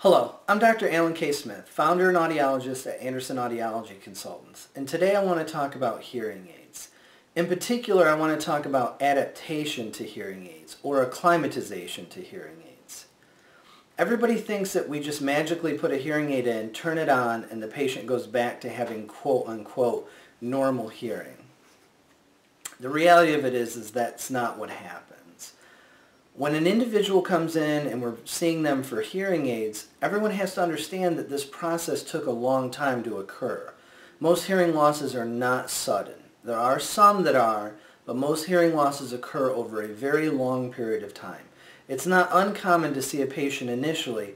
Hello, I'm Dr. Alan K. Smith, founder and audiologist at Anderson Audiology Consultants, and today I want to talk about hearing aids. In particular, I want to talk about adaptation to hearing aids, or acclimatization to hearing aids. Everybody thinks that we just magically put a hearing aid in, turn it on, and the patient goes back to having quote-unquote normal hearing. The reality of it is that's not what happens. When an individual comes in and we're seeing them for hearing aids, everyone has to understand that this process took a long time to occur. Most hearing losses are not sudden. There are some that are, but most hearing losses occur over a very long period of time. It's not uncommon to see a patient initially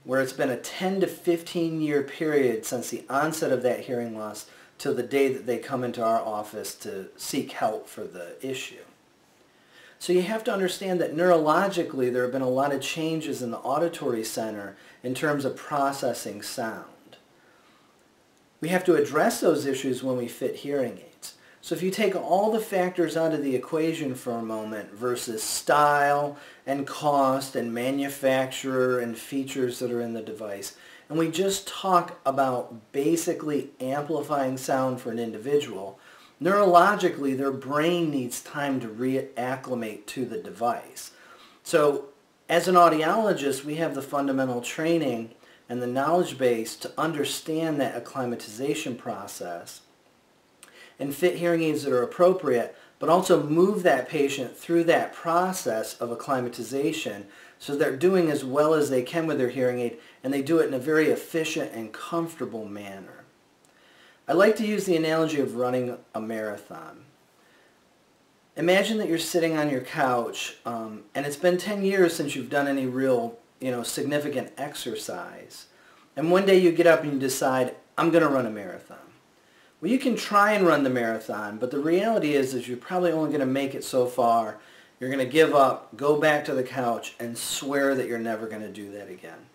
where it's been a 10 to 15 year period since the onset of that hearing loss till the day that they come into our office to seek help for the issue. So you have to understand that neurologically there have been a lot of changes in the auditory center in terms of processing sound. We have to address those issues when we fit hearing aids. So if you take all the factors out of the equation for a moment versus style and cost and manufacturer and features that are in the device, and we just talk about basically amplifying sound for an individual, neurologically, their brain needs time to reacclimate to the device. So as an audiologist, we have the fundamental training and the knowledge base to understand that acclimatization process and fit hearing aids that are appropriate, but also move that patient through that process of acclimatization so they're doing as well as they can with their hearing aid, and they do it in a very efficient and comfortable manner. I like to use the analogy of running a marathon. Imagine that you're sitting on your couch and it's been 10 years since you've done any real, significant exercise. And one day you get up and you decide, I'm going to run a marathon. Well, you can try and run the marathon, but the reality is you're probably only going to make it so far. You're going to give up, go back to the couch, and swear that you're never going to do that again.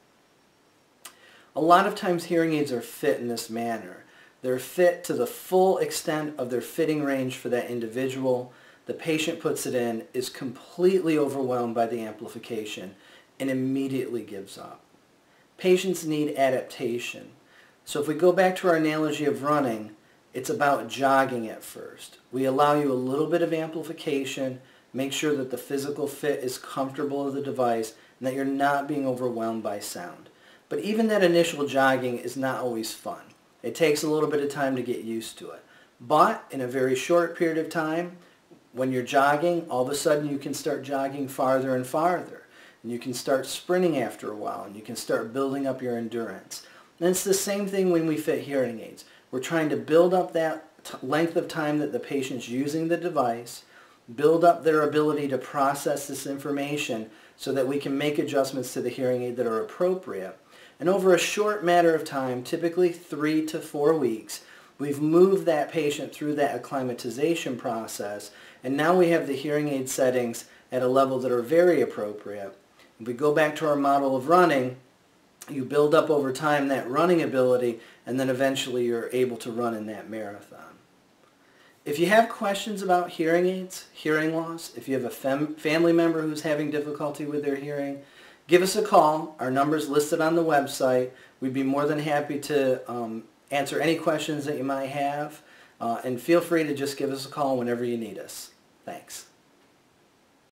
A lot of times hearing aids are fit in this manner. They're fit to the full extent of their fitting range for that individual. The patient puts it in, is completely overwhelmed by the amplification, and immediately gives up. Patients need adaptation. So if we go back to our analogy of running, it's about jogging at first. We allow you a little bit of amplification, make sure that the physical fit is comfortable with the device, and that you're not being overwhelmed by sound. But even that initial jogging is not always fun. It takes a little bit of time to get used to it. But in a very short period of time, when you're jogging, all of a sudden you can start jogging farther and farther. And you can start sprinting after a while, and you can start building up your endurance. And it's the same thing when we fit hearing aids. We're trying to build up that length of time that the patient's using the device, build up their ability to process this information so that we can make adjustments to the hearing aid that are appropriate. And over a short matter of time, typically 3 to 4 weeks, we've moved that patient through that acclimatization process, and now we have the hearing aid settings at a level that are very appropriate. If we go back to our model of running, you build up over time that running ability, and then eventually you're able to run in that marathon. If you have questions about hearing aids, hearing loss, if you have a family member who's having difficulty with their hearing, give us a call. Our number's listed on the website. We'd be more than happy to answer any questions that you might have. And feel free to just give us a call whenever you need us. Thanks.